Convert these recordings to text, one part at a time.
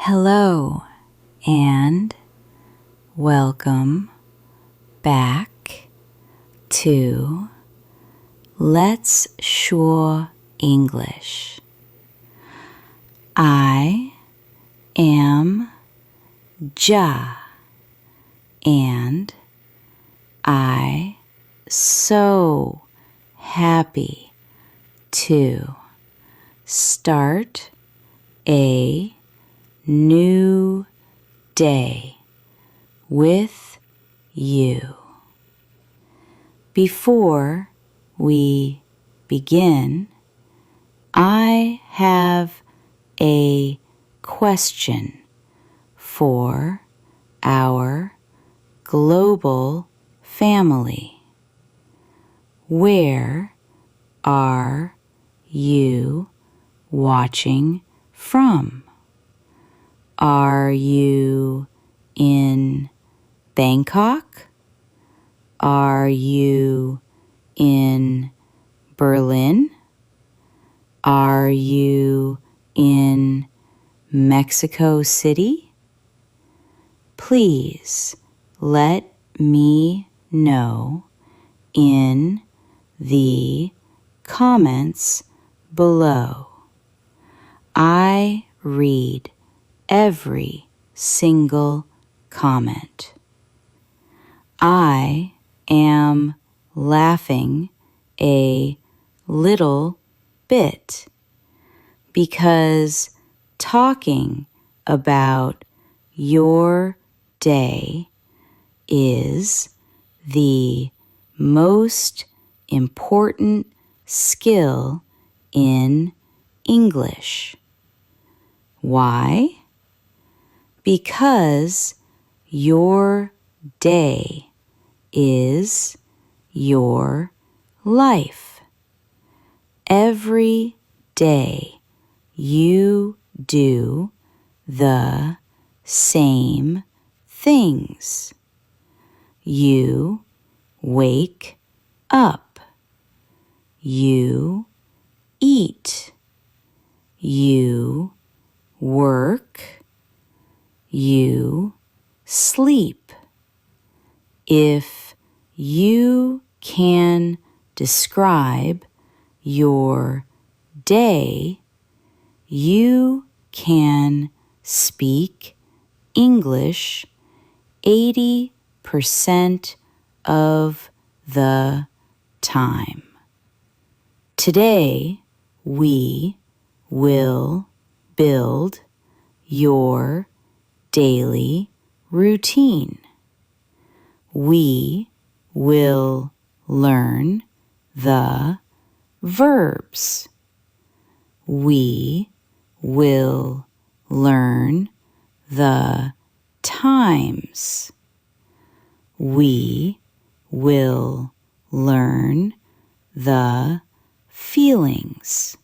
Hello and welcome back to Let's Shuō English. I am Ja, and I so happy to start a new day with you. Before we begin, I have a question for our global family. Where are you watching from? Are you in Bangkok? Are you in Berlin? Are you in Mexico City? Please let me know in the comments below. I read every single comment. I am laughing a little bit because talking about your day is the most important skill in English. Why? Because your day is your life. Every day you do the same things. You wake up. You eat. You work. You sleep. If you can describe your day, you can speak English 80% of the time. Today, we will build your daily routine. We will learn the verbs. We will learn the times. We will learn the feelings.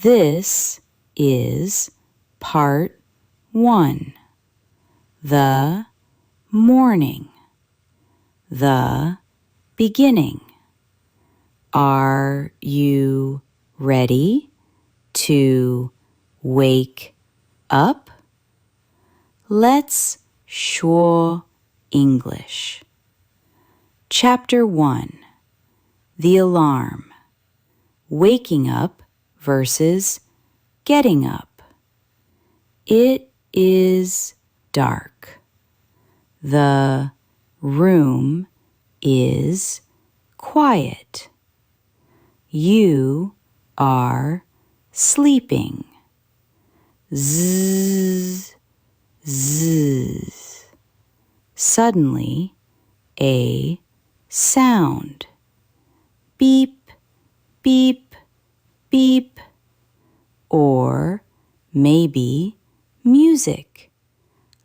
This is part 1. The morning. The beginning. Are you ready to wake up? Let's Shuō English. Chapter 1. The alarm. Waking up versus getting up. It is dark. The room is quiet. You are sleeping. Zzz, zzz. Suddenly, a sound. Beep, beep, beep. Or maybe music.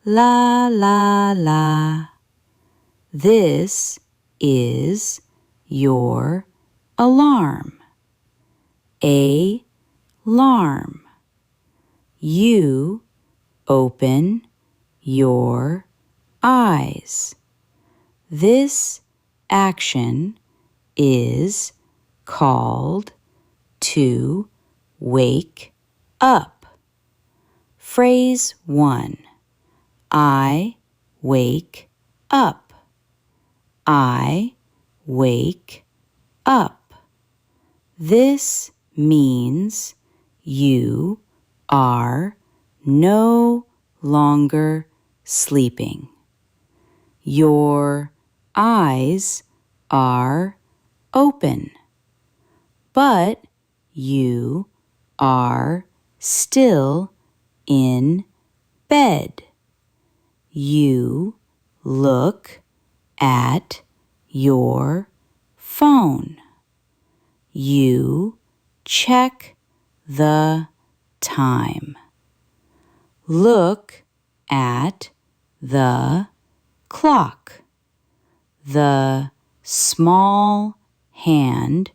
La, la, la. This is your alarm. Alarm. You open your eyes. This action is called to wake up. Phrase 1. I wake up. I wake up. This means you are no longer sleeping. Your eyes are open, but you are still in bed. You look at your phone. You check the time. Look at the clock. The small hand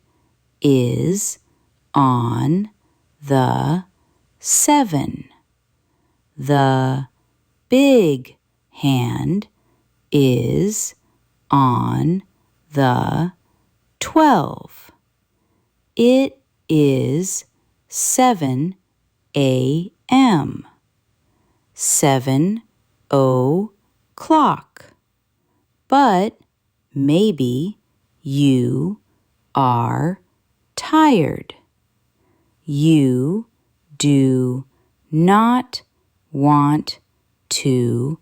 is on the 7. The big hand is on the 12. It is 7 a.m. 7 o'clock. But maybe you are tired. You do not want to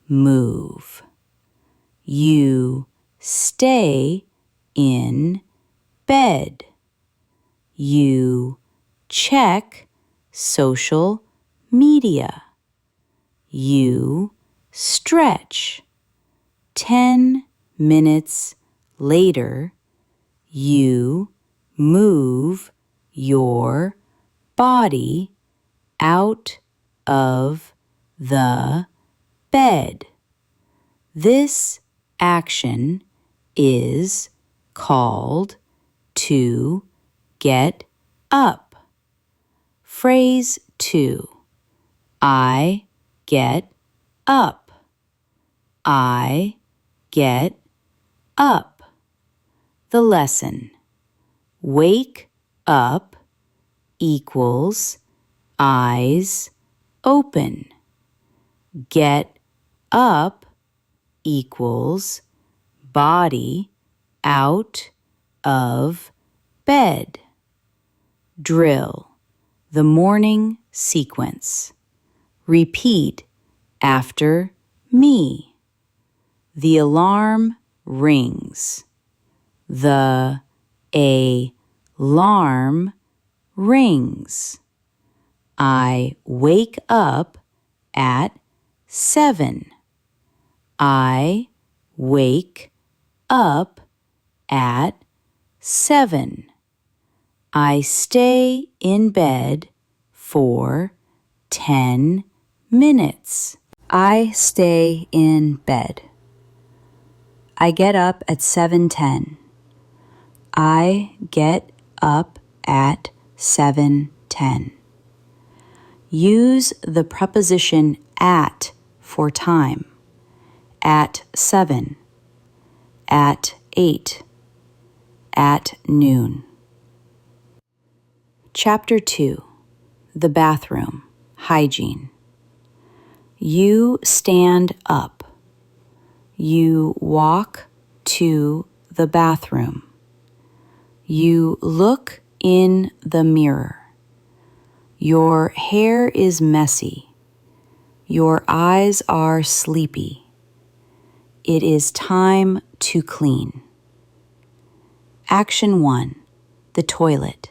move. You stay in bed. You check social media. You stretch. 10 minutes later, you move your body out of the bed. This action is called to get up. Phrase 2. I get up. I get up. The lesson. Wake up equals eyes open. Get up equals body out of bed. Drill. The morning sequence. Repeat after me. The alarm rings. The alarm rings. I wake up at 7. I wake up at 7. I stay in bed for 10 minutes. I stay in bed. I get up at 7:10. I get up at 7:10. Use the preposition at for time. At 7. At 8. At noon. Chapter 2. The bathroom. Hygiene. You stand up. You walk to the bathroom. You look in the mirror. Your hair is messy. Your eyes are sleepy. It is time to clean. Action 1. The toilet.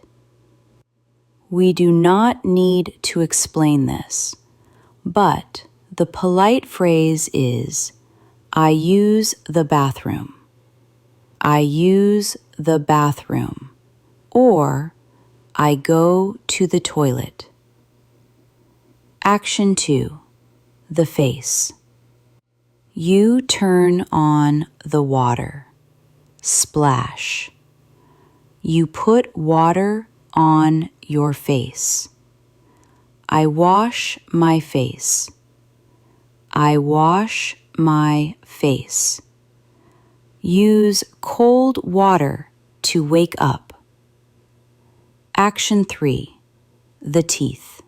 We do not need to explain this, but the polite phrase is, I use the bathroom. I use the bathroom, or I go to the toilet. Action 2. The face. You turn on the water. Splash. You put water on your face. I wash my face. I wash my face. Use cold water to wake up. Action 3. The teeth.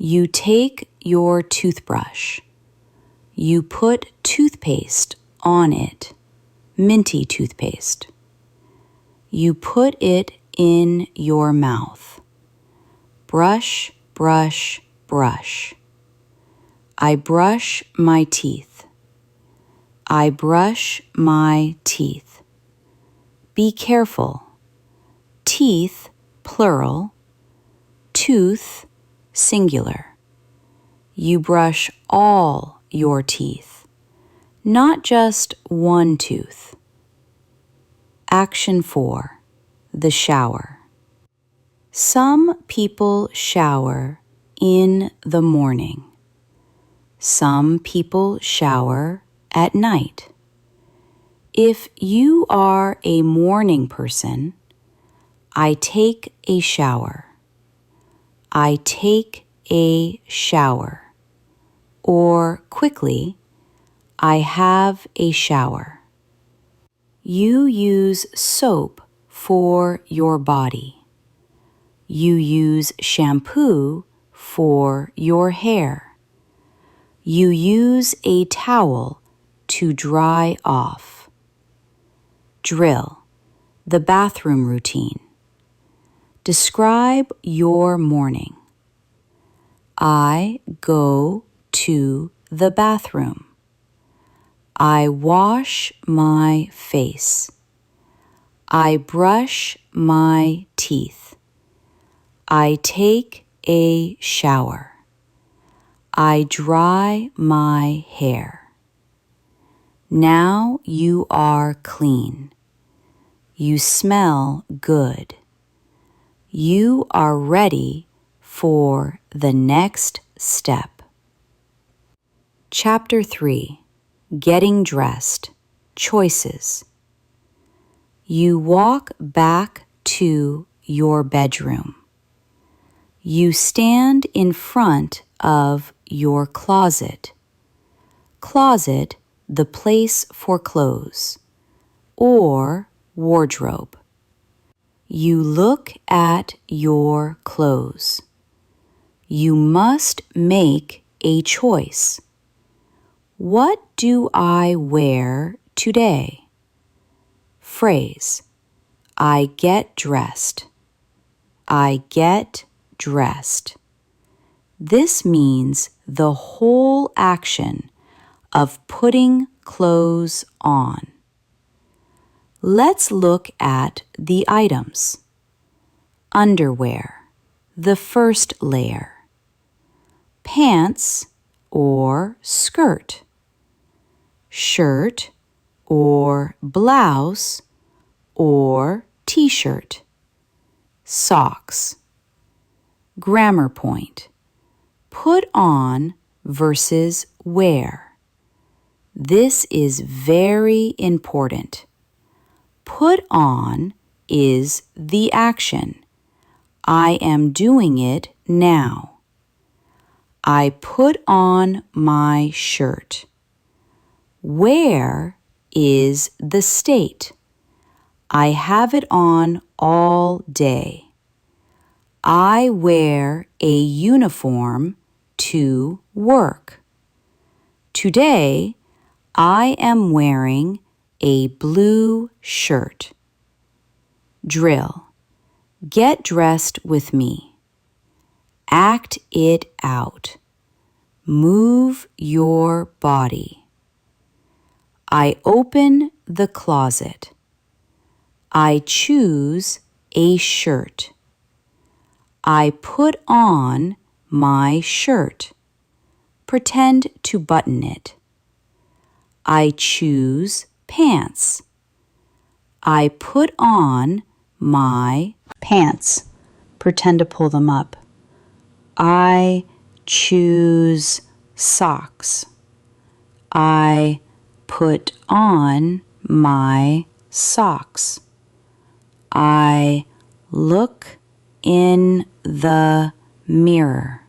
You take your toothbrush. You put toothpaste on it, minty toothpaste. You put it in your mouth. Brush, brush, brush. I brush my teeth. I brush my teeth. Be careful. Teeth, plural. Tooth, singular. You brush all your teeth, not just one tooth. Action 4. The shower. Some people shower in the morning. Some people shower at night. If you are a morning person, I take a shower. I take a shower. Or quickly, I have a shower. You use soap for your body. You use shampoo for your hair. You use a towel to dry off. Drill. The bathroom routine. Describe your morning. I go to the bathroom. I wash my face. I brush my teeth. I take a shower. I dry my hair. Now you are clean. You smell good. You are ready for the next step. Chapter 3. Getting Dressed. Choices. You walk back to your bedroom. You stand in front of your closet. Closet, the place for clothes, or wardrobe. You look at your clothes. You must make a choice. What do I wear today? Phrase. I get dressed. I get dressed. This means the whole action of putting clothes on. Let's look at the items. Underwear, the first layer. Pants or skirt. Shirt or blouse or t-shirt. Socks. Grammar point. Put on versus wear. This is very important. Put on is the action. I am doing it now. I put on my shirt. Wear is the state. I have it on all day. I wear a uniform to work. Today, I am wearing a blue shirt. Drill. Get dressed with me. Act it out. Move your body. I open the closet. I choose a shirt. I put on my shirt. Pretend to button it. I choose pants. I put on my pants. Pretend to pull them up. I choose socks. I put on my socks. I look in the mirror.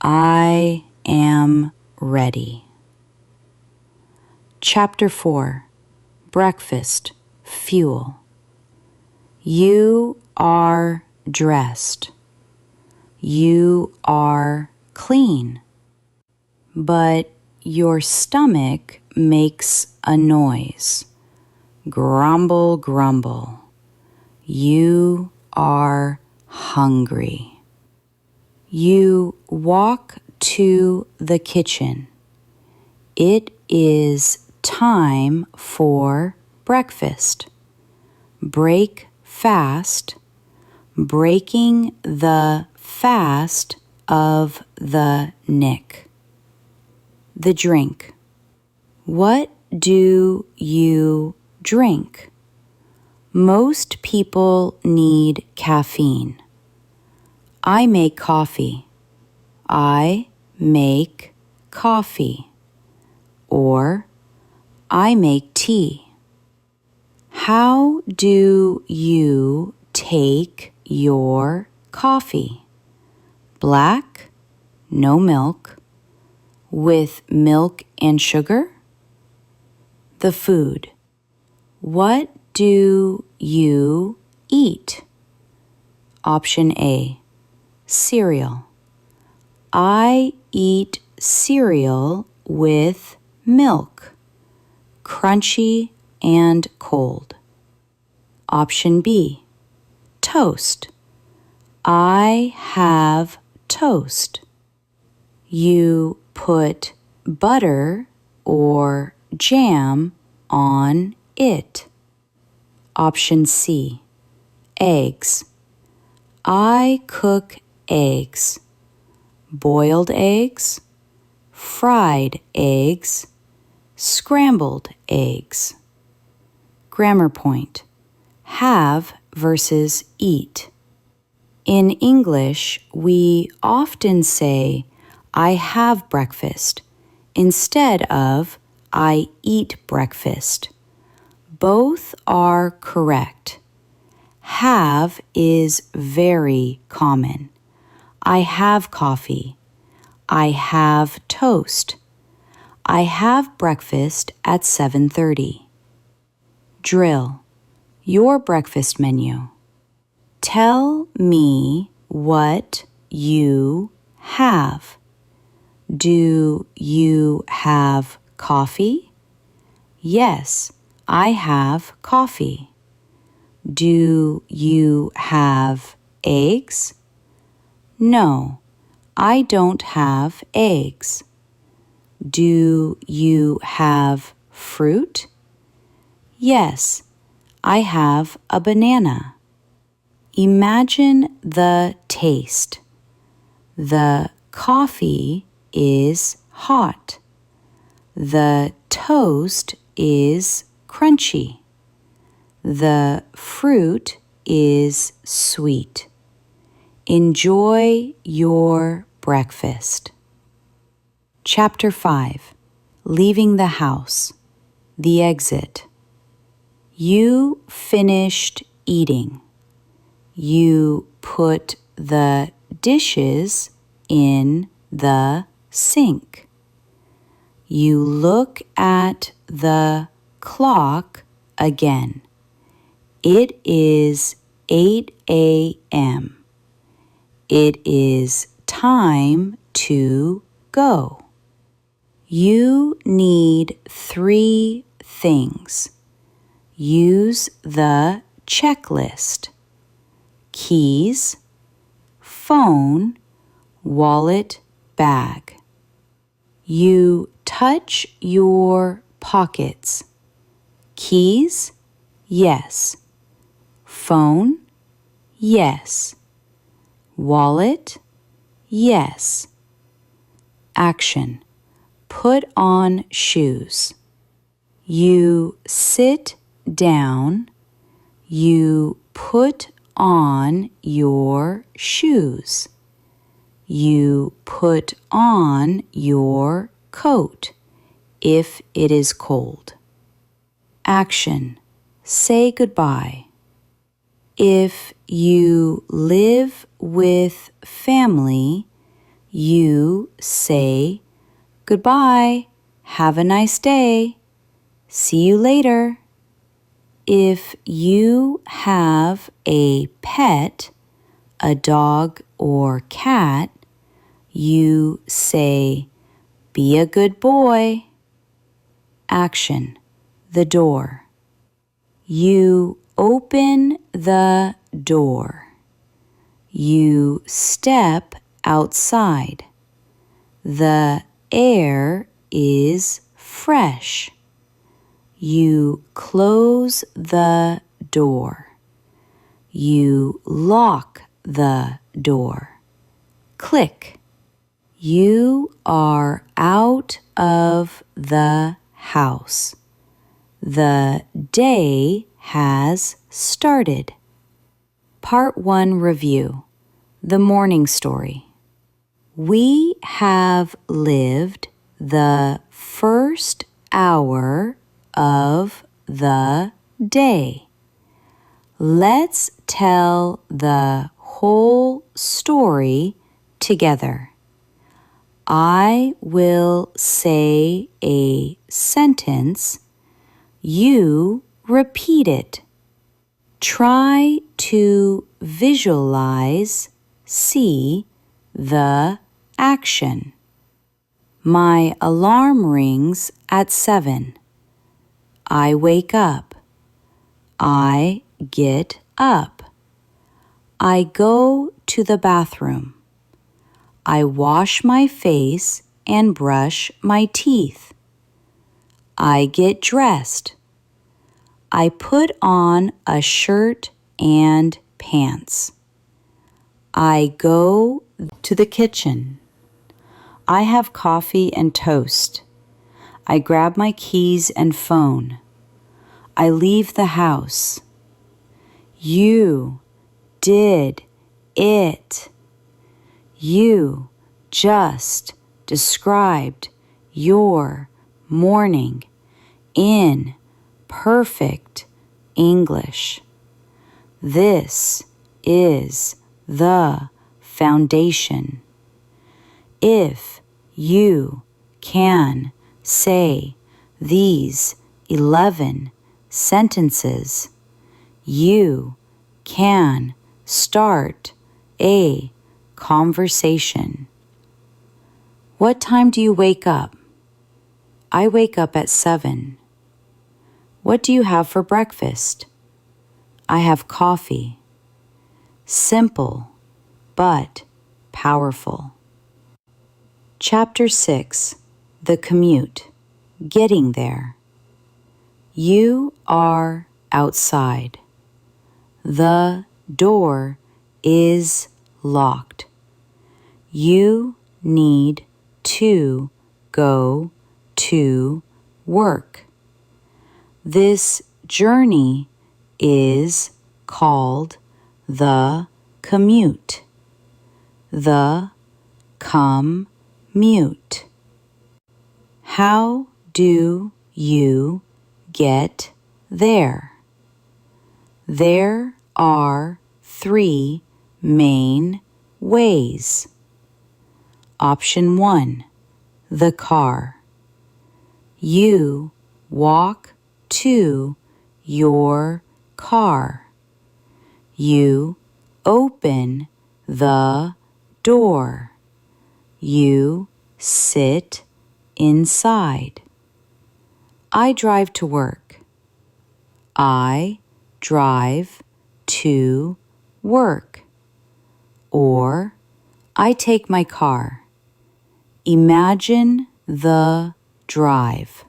I am ready. Chapter 4. Breakfast. Fuel. You are dressed. You are clean. But your stomach makes a noise. Grumble, grumble. You are hungry. You walk to the kitchen. It is time for breakfast. Break fast, breaking the fast of the nick. The drink. What do you drink? Most people need caffeine. I make coffee. I make coffee. Or, I make tea. How do you take your coffee? Black, no milk. With milk and sugar? The food. What do you eat? Option A, cereal. I eat cereal with milk, crunchy and cold. Option B, toast. I have toast. You put butter or jam on it. Option C, eggs. I cook eggs. Boiled eggs, fried eggs, scrambled eggs. Grammar point. Have versus eat. In English, we often say, I have breakfast, instead of I eat breakfast. Both are correct. Have is very common. I have coffee. I have toast. I have breakfast at 7:30. Drill. Your breakfast menu. Tell me what you have. Do you have coffee? Yes, I have coffee. Do you have eggs? No, I don't have eggs. Do you have fruit? Yes, I have a banana. Imagine the taste. The coffee is hot. The toast is crunchy. The fruit is sweet. Enjoy your breakfast. Chapter 5. Leaving the house. The exit. You finished eating. You put the dishes in the sink. You look at the clock again. It is 8 a.m. It is time to go. You need 3 things. Use the checklist. Keys, phone, wallet, bag. You touch your pockets. Keys? Yes. Phone? Yes. Wallet? Yes. Action. Put on shoes. You sit down. You put on your shoes. You put on your coat if it is cold. Action. Say goodbye. If you live with family, you say, goodbye, have a nice day, see you later. If you have a pet, a dog or cat, you say, be a good boy. Action, the door. You open the door. You step outside. The air is fresh. You close the door. You lock the door. Click. You are out of the house. The day has started. Part 1 Review. The Morning Story. We have lived the first hour of the day. Let's tell the whole story together. I will say a sentence. You repeat it. Try to visualize, see the action. My alarm rings at 7. I wake up. I get up. I go to the bathroom. I wash my face and brush my teeth. I get dressed. I put on a shirt and pants. I go to the kitchen. I have coffee and toast. I grab my keys and phone. I leave the house. You did it. You just described your morning in perfect English. This is the foundation. If you can say these 11 sentences, you can start a conversation. What time do you wake up? I wake up at 7. What do you have for breakfast? I have coffee. Simple, but powerful. Chapter 6. The Commute. Getting there. You are outside. The door is locked. You need to go to work. This journey is called the commute. The commute. How do you get there? There are 3 main ways. Option 1, the car. You walk to your car. You open the door. You sit inside. I drive to work. I drive to work. Or I take my car. Imagine the drive.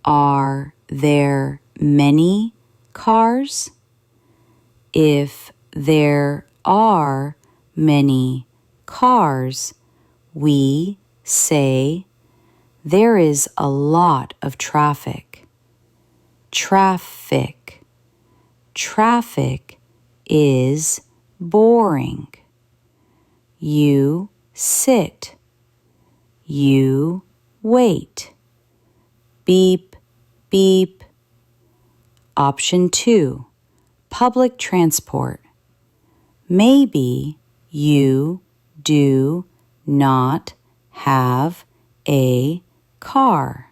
Are there many cars? If there are many cars, we say there is a lot of traffic. Traffic. Traffic is boring. You sit. You wait. Beep, beep. Option 2, public transport. Maybe you do not have a car.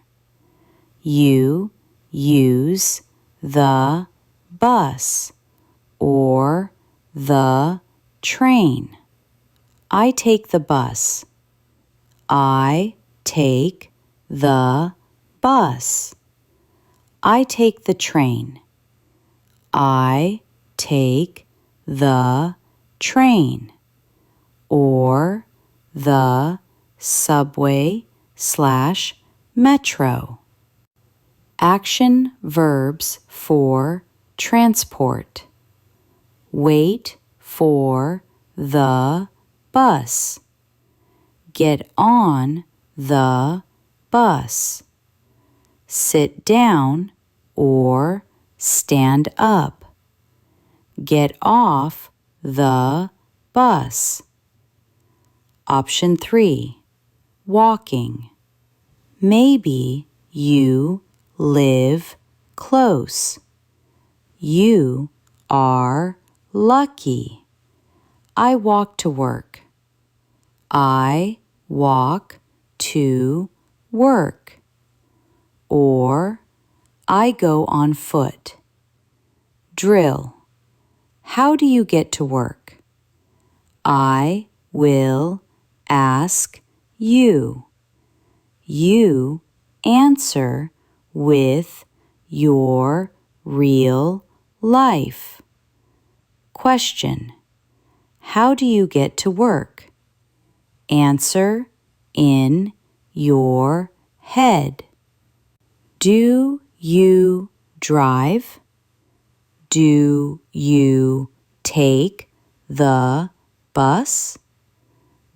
You use the bus or the train. I take the bus. I take the bus. I take the train. I take the train. Or the subway/metro. Action verbs for transport. Wait for the bus. Get on the bus. Sit down or stand up. Get off the bus. Option 3. Walking. Maybe you live close. You are lucky. I walk to work. I walk to work. Or I go on foot. Drill. How do you get to work? I will ask you. You answer with your real life. Question. How do you get to work? Answer in your head. Do you drive? Do you take the bus?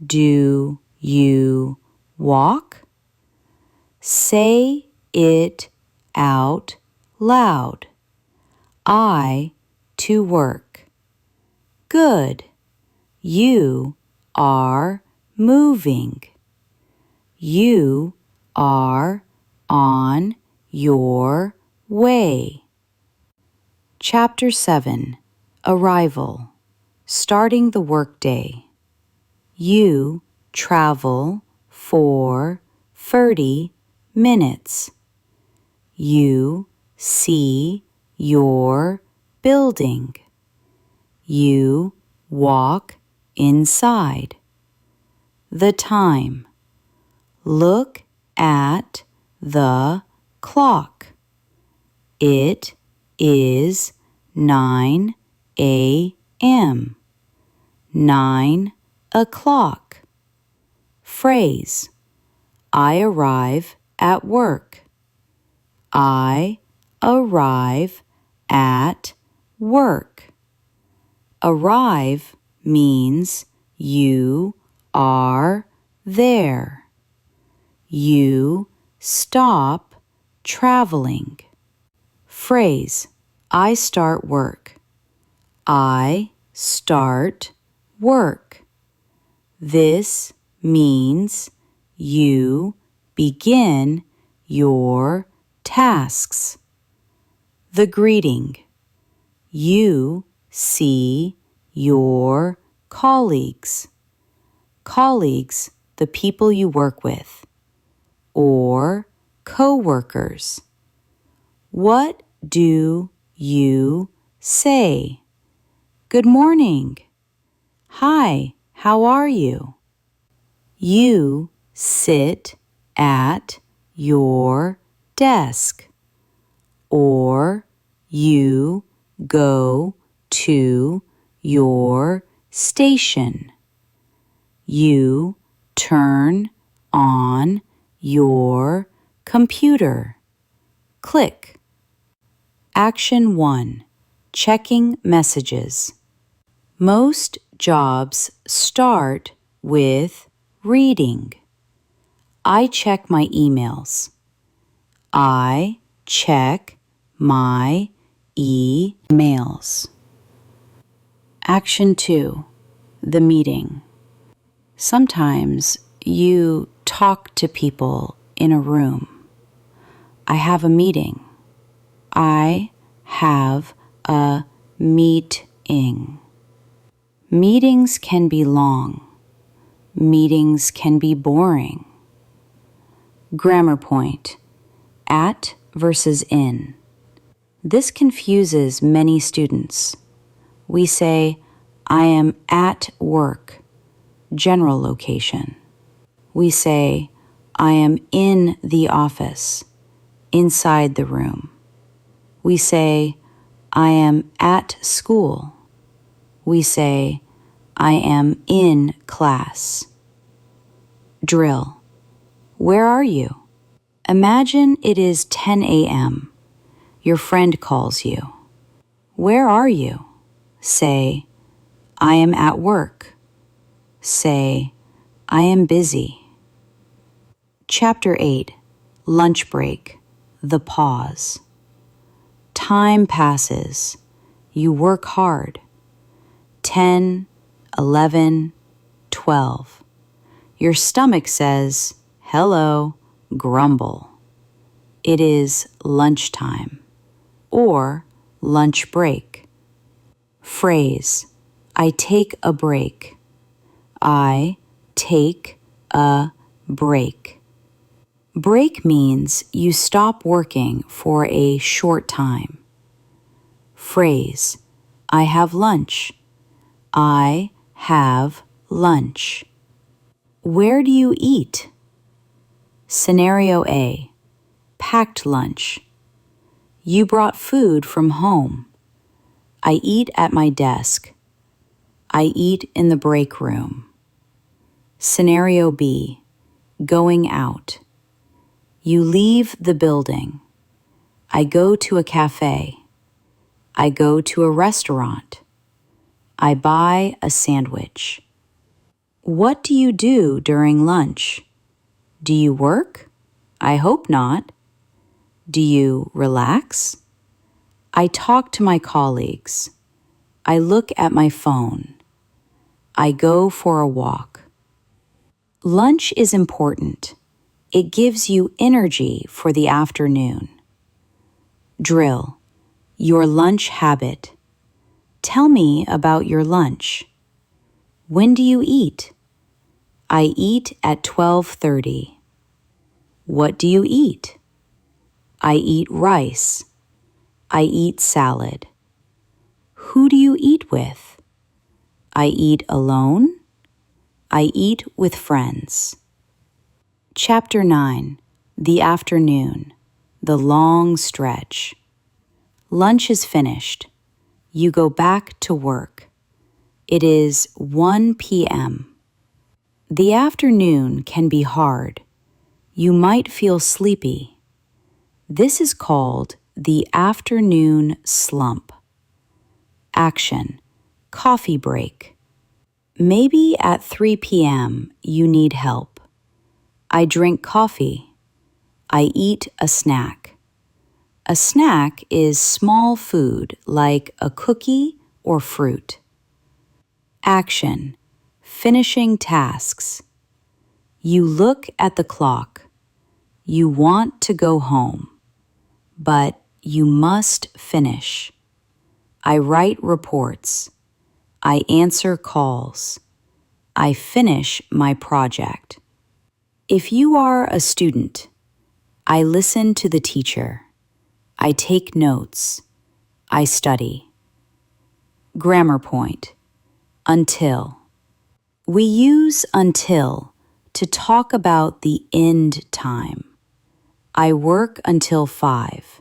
Do you walk? Say it out loud. I to work. Good. You are moving. You are on your way. Chapter 7. Arrival. Starting the workday. You travel for 30 minutes. You see your building. You walk inside. The time. Look at the clock. It is 9 a.m. 9 o'clock. Phrase. I arrive at work. I arrive at work. Arrive means you are there. You stop traveling. Phrase. I start work. I start work. This means you begin your tasks. The greeting. You see your colleagues. Colleagues, the people you work with. Or co-workers. What do you say? Good morning. Hi, how are you? You sit at your desk. Or you go to your station. You turn on your computer. Click. Action 1. Checking messages. Most jobs start with reading. I check my emails. I check my emails. Action 2. The meeting. Sometimes you talk to people in a room. I have a meeting. I have a meeting. Meetings can be long. Meetings can be boring. Grammar point. At versus in. This confuses many students. We say, I am at work, general location. We say, I am in the office, inside the room. We say, I am at school. We say, I am in class. Drill. Where are you? Imagine it is 10 a.m. Your friend calls you. Where are you? Say, I am at work. Say, I am busy. Chapter 8, Lunch Break, the Pause. Time passes. You work hard. 10, 11, 12. Your stomach says, hello, grumble. It is lunchtime or lunch break. Phrase, I take a break. I take a break. Break means you stop working for a short time. Phrase, I have lunch. I have lunch. Where do you eat? Scenario A, packed lunch. You brought food from home. I eat at my desk. I eat in the break room. Scenario B, going out. You leave the building. I go to a cafe. I go to a restaurant. I buy a sandwich. What do you do during lunch? Do you work? I hope not. Do you relax? I talk to my colleagues. I look at my phone. I go for a walk. Lunch is important. It gives you energy for the afternoon. Drill, your lunch habit. Tell me about your lunch. When do you eat? I eat at 12:30. What do you eat? I eat rice. I eat salad. Who do you eat with? I eat alone. I eat with friends. Chapter 9, the afternoon, the long stretch. Lunch is finished. You go back to work. It is 1 p.m. The afternoon can be hard. You might feel sleepy. This is called the afternoon slump. Action, coffee break. Maybe at 3 p.m. you need help. I drink coffee. I eat a snack. A snack is small food like a cookie or fruit. Action, finishing tasks. You look at the clock. You want to go home, but you must finish. I write reports. I answer calls. I finish my project. If you are a student, I listen to the teacher. I take notes. I study. Grammar point, until. We use until to talk about the end time. I work until 5.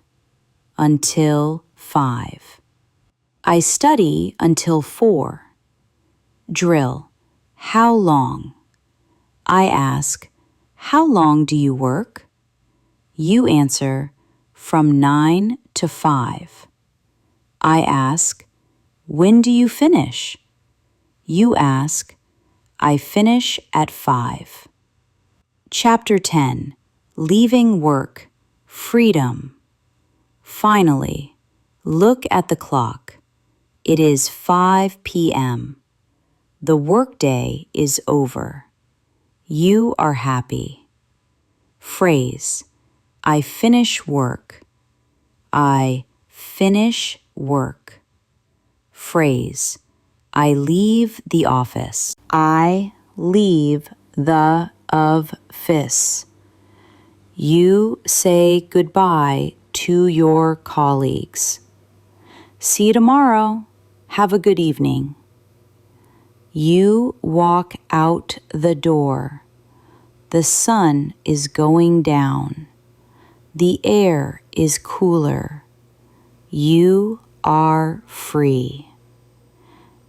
Until 5. I study until 4. Drill, how long? I ask, how long do you work? You answer, from 9 to 5. I ask, when do you finish? You ask, I finish at 5. Chapter 10, leaving work, freedom. Finally, look at the clock. It is 5 p.m. The workday is over. You are happy. Phrase, I finish work. I finish work. Phrase, I leave the office. I leave the office. You say goodbye to your colleagues. See you tomorrow. Have a good evening. You walk out the door. The sun is going down. The air is cooler. You are free.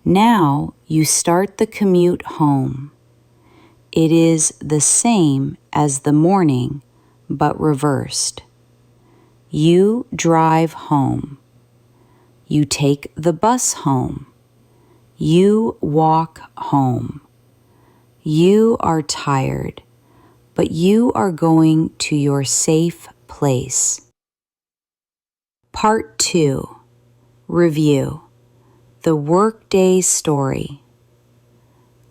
Now you start the commute home. It is the same as the morning, but reversed. You drive home. You take the bus home. You walk home. You are tired, but you are going to your safe place. Part 2. Review. The workday story.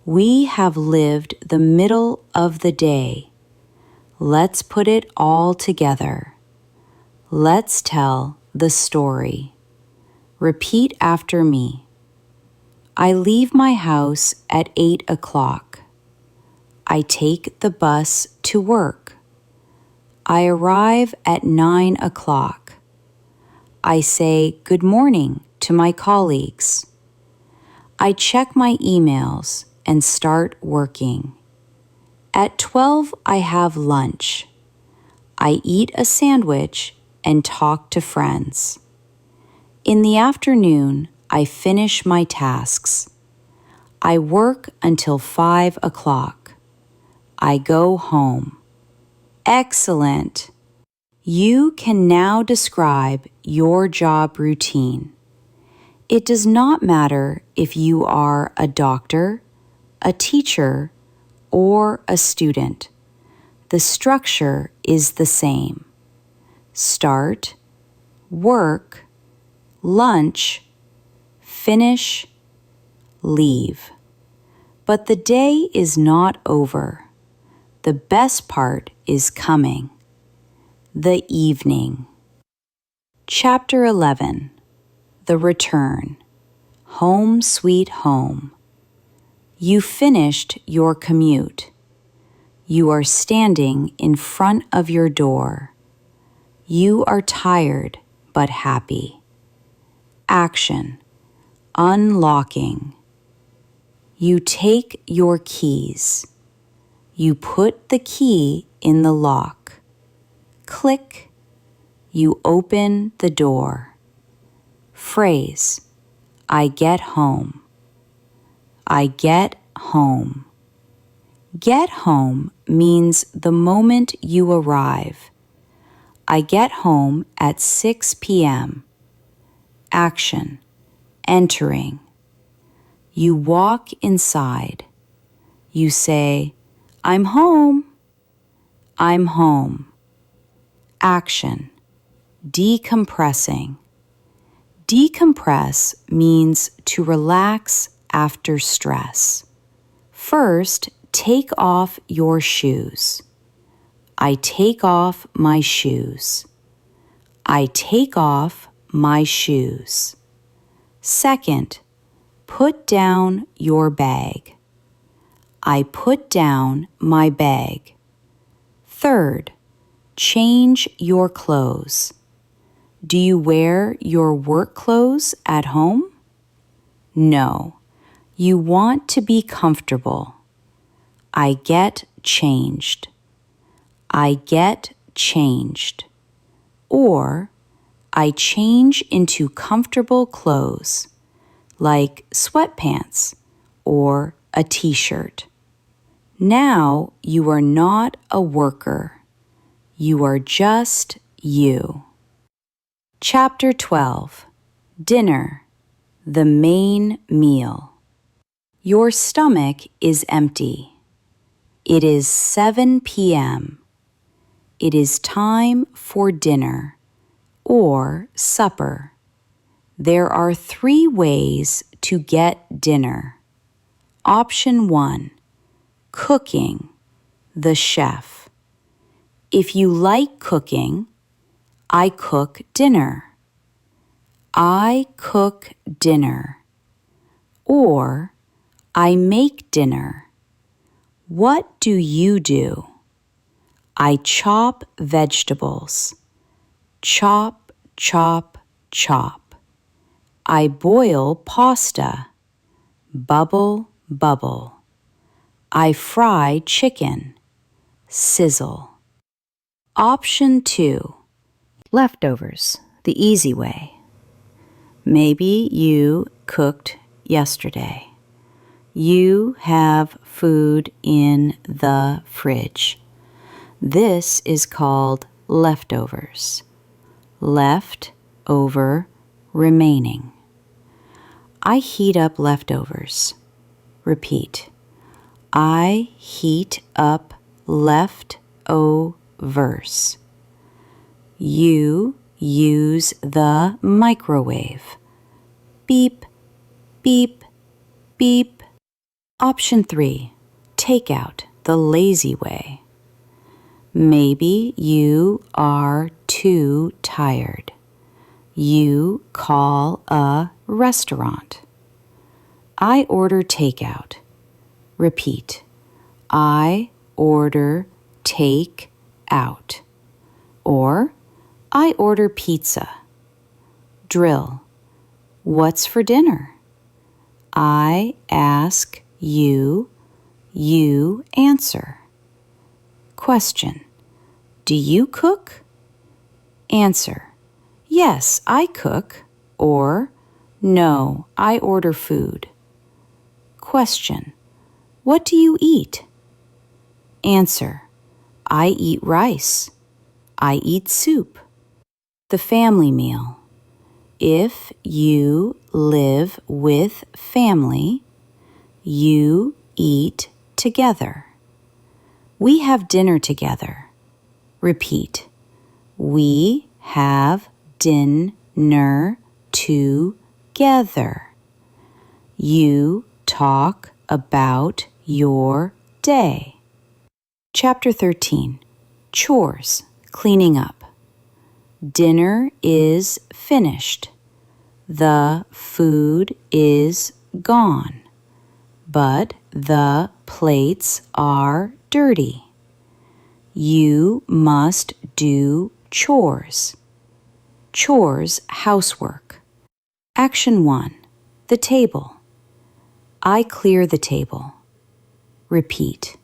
We have lived the middle of the day. Let's put it all together. Let's tell the story. Repeat after me. I leave my house at 8 o'clock. I take the bus to work. I arrive at 9 o'clock. I say good morning to my colleagues. I check my emails and start working. At 12, I have lunch. I eat a sandwich and talk to friends. In the afternoon, I finish my tasks. I work until 5 o'clock. I go home. Excellent! You can now describe your job routine. It does not matter if you are a doctor, a teacher, or a student. The structure is the same. Start, work, lunch, finish, leave. But the day is not over. The best part is coming. The evening. Chapter 11. The Return. Home Sweet Home. You finished your commute. You are standing in front of your door. You are tired but happy. Action. Unlocking. You take your keys. You put the key in the lock. Click. You open the door. Phrase. I get home. I get home. Get home means the moment you arrive. I get home at 6 p.m. Action. Entering. You walk inside. You say, I'm home. I'm home. Action. Decompressing. Decompress means to relax after stress. First, take off your shoes. I take off my shoes. I take off my shoes. Second, put down your bag. I put down my bag. Third, change your clothes. Do you wear your work clothes at home? No, you want to be comfortable. I get changed. I get changed. Or, I change into comfortable clothes, like sweatpants or a t-shirt. Now you are not a worker. You are just you. Chapter 12. Dinner. The main meal. Your stomach is empty. It is 7 p.m. It is time for dinner or supper. There are 3 ways to get dinner. Option 1. Cooking. The chef. If you like cooking, I cook dinner. I cook dinner. Or, I make dinner. What do you do? I chop vegetables. Chop, chop, chop. I boil pasta. Bubble, bubble. I fry chicken, sizzle. Option 2, leftovers, the easy way. Maybe you cooked yesterday. You have food in the fridge. This is called leftovers. Left over, remaining. I heat up leftovers. Repeat. I heat up leftovers. You use the microwave. Beep, beep, beep. Option 3, takeout, the lazy way. Maybe you are too tired. You call a restaurant. I order takeout. Repeat. I order take out. Or, I order pizza. Drill. What's for dinner? I ask you, you answer. Question. Do you cook? Answer. Yes, I cook. Or, no, I order food. Question. What do you eat? Answer. I eat rice. I eat soup. The family meal. If you live with family, you eat together. We have dinner together. Repeat. We have dinner together. You talk about your day. Chapter 13. Chores, cleaning up. Dinner is finished. The food is gone. But the plates are dirty. You must do chores. Chores, housework. Action 1, the table. I clear the table. Repeat.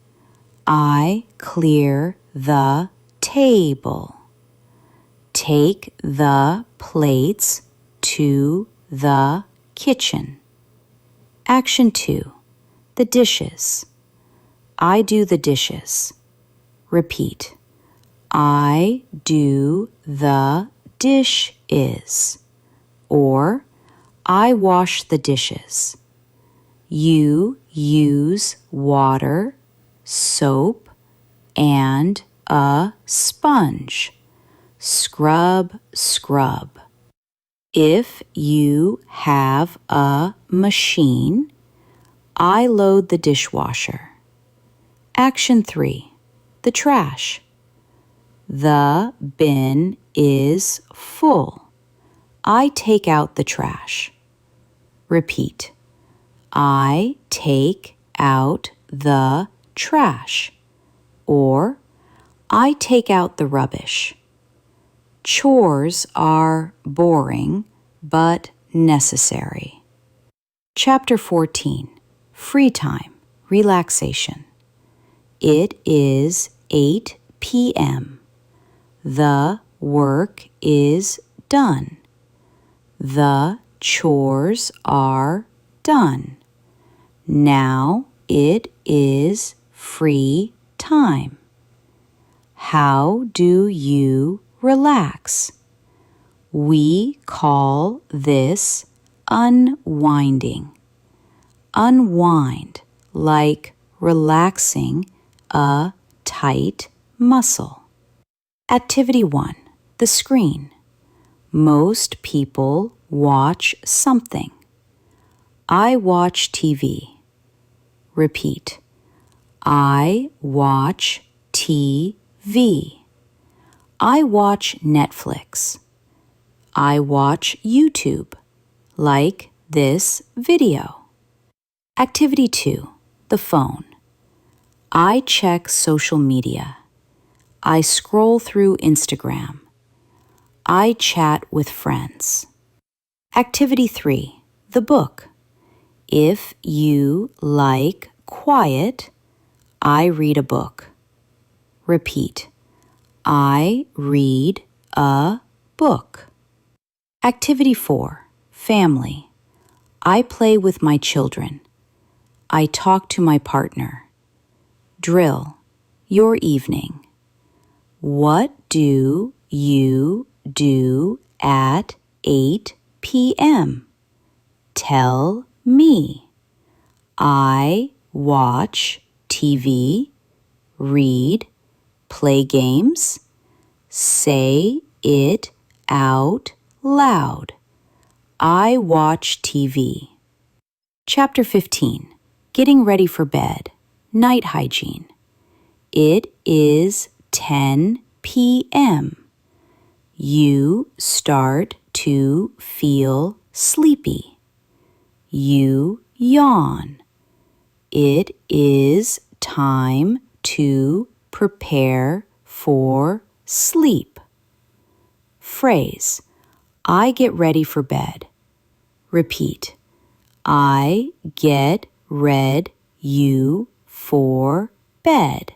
I clear the table. Take the plates to the kitchen. Action 2, the dishes. I do the dishes. Repeat. I do the dishes. Or, I wash the dishes. You use water, soap, and a sponge. Scrub, scrub. If you have a machine, I load the dishwasher. Action 3, the trash. The bin is full. I take out the trash. Repeat. I take out the trash. Or, I take out the rubbish. Chores are boring but necessary. Chapter 14. Free time, relaxation. It is 8 p.m. The work is done. The chores are done. Now it is free time. How do you relax? We call this unwinding. Unwind, like relaxing a tight muscle. Activity 1, the screen. Most people watch something. I watch TV. Repeat. I watch TV. I watch Netflix. I watch YouTube, like this video. Activity 2, the phone. I check social media. I scroll through Instagram. I chat with friends. Activity 3, the book. If you like quiet, I read a book. Repeat. I read a book. Activity 4. Family. I play with my children. I talk to my partner. Drill. Your evening. What do you do at 8 p.m.? Tell me. I watch TV, read, play games. Say it out loud. I watch TV. Chapter 15. Getting ready for bed. Night hygiene. It is 10 p.m. You start to feel sleepy. You yawn. It is time to prepare for sleep. Phrase. I get ready for bed. Repeat. I get you for bed.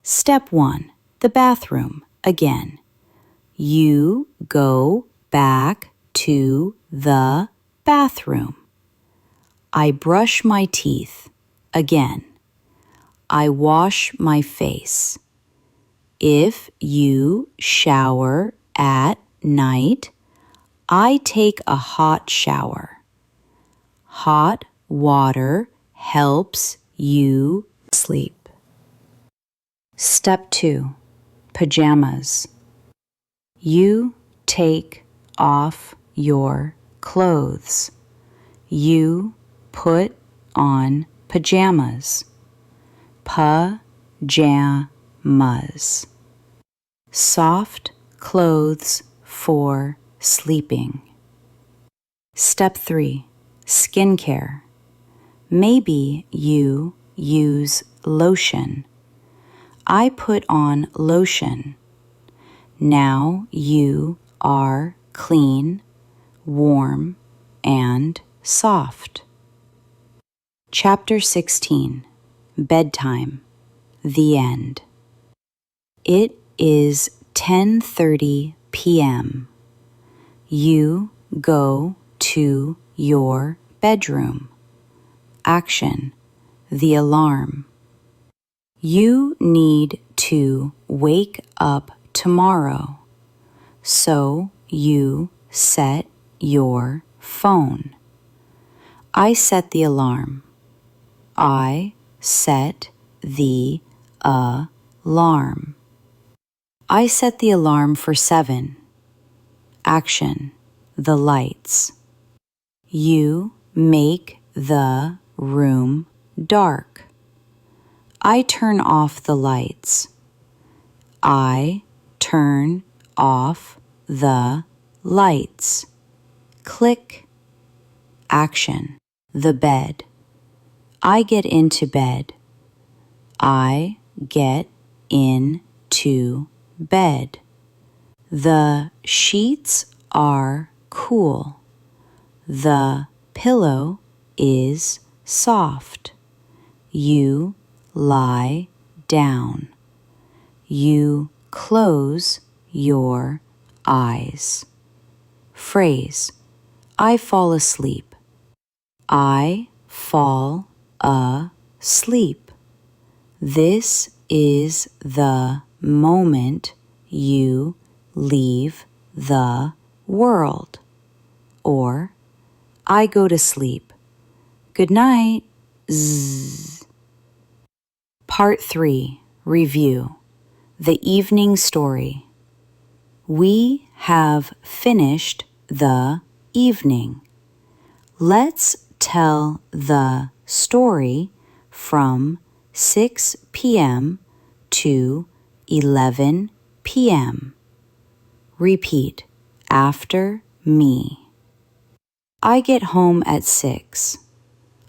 Step 1. The bathroom. Again. You go back to the bathroom. I brush my teeth. Again. I wash my face. If you shower at night, I take a hot shower. Hot water helps you sleep. Step 2. Pajamas. You take off your clothes. You put on pajamas. Pajamas. Soft clothes for sleeping. Step 3. Skincare. Maybe you use lotion. I put on lotion. Now you are clean, warm, and soft. Chapter 16. Bedtime. The end. It is 10:30 p.m. You go to your bedroom. Action. The alarm. You need to wake up tomorrow, so you set your phone. I set the alarm. I set the alarm. I set the alarm for 7. Action. The lights. You make the room dark. I turn off the lights. I turn off the lights. Click. Action. The bed. I get into bed. I get into bed. The sheets are cool. The pillow is soft. You lie down. You close your eyes. Phrase. I fall asleep. I fall asleep. This is the moment you leave the world. Or, I go to sleep. Good night. Zzz. Part 3. Review. The evening story. We have finished the evening. Let's tell the story from 6 p.m. to 11 p.m. Repeat after me. I get home at 6.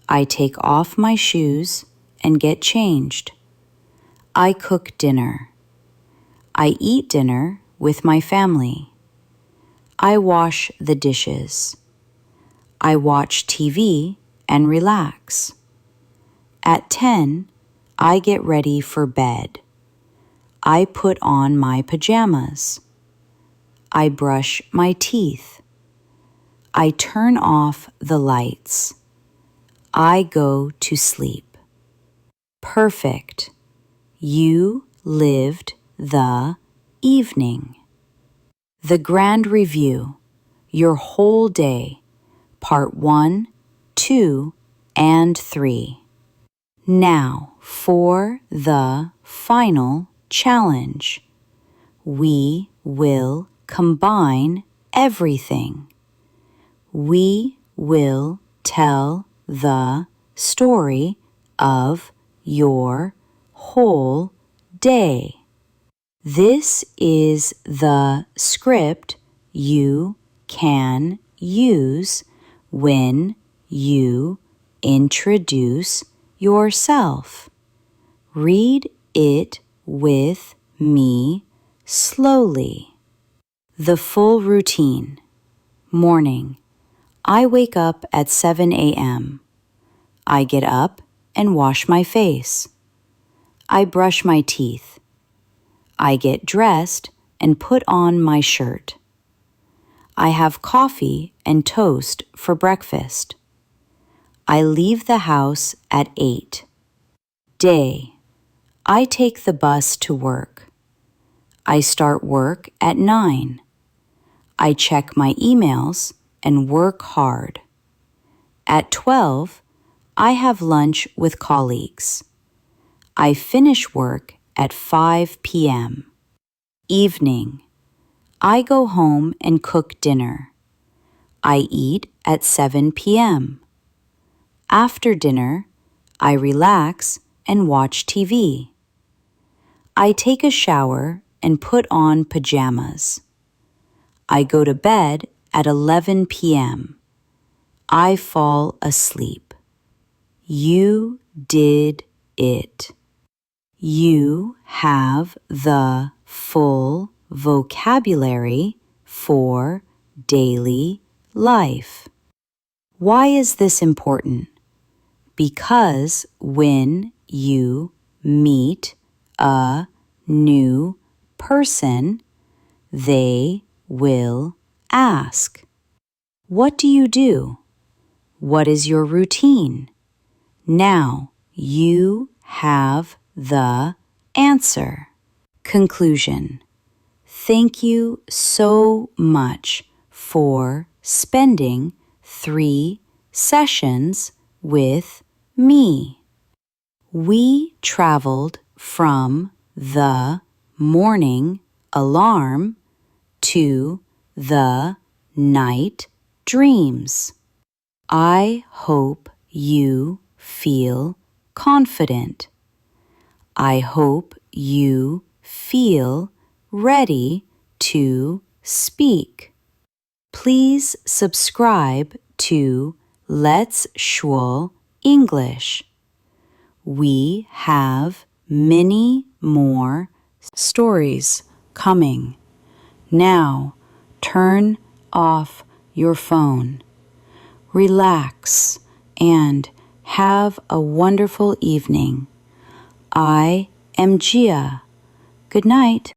I take off my shoes and get changed. I cook dinner. I eat dinner with my family. I wash the dishes. I watch TV and relax. At 10, I get ready for bed. I put on my pajamas. I brush my teeth. I turn off the lights. I go to sleep. Perfect. You lived the evening. The Grand Review, your whole day, Part 1, 2, and 3. Now for the final challenge. We will combine everything. We will tell the story of your whole day. This is the script you can use when you introduce yourself. Read it with me slowly. The full routine. Morning. I wake up at 7 a.m. I get up and wash my face. I brush my teeth. I get dressed and put on my shirt. I have coffee and toast for breakfast. I leave the house at 8. Day. I take the bus to work. I start work at 9. I check my emails and work hard. At 12, I have lunch with colleagues. I finish work at 5 p.m. Evening. I go home and cook dinner. I eat at 7 p.m. After dinner, I relax and watch TV. I take a shower and put on pajamas. I go to bed at 11 p.m. I fall asleep. You did it. You have the full vocabulary for daily life. Why is this important? Because when you meet a new person, they will ask, "What do you do? What is your routine?" Now you have the answer. Conclusion. Thank you so much for spending 3 sessions with me. We traveled from the morning alarm to the night dreams. I hope you feel confident. I hope you feel ready to speak. Please subscribe to Let's Shuō English. We have many more stories coming. Now, turn off your phone. Relax and have a wonderful evening. I am Gia. Good night.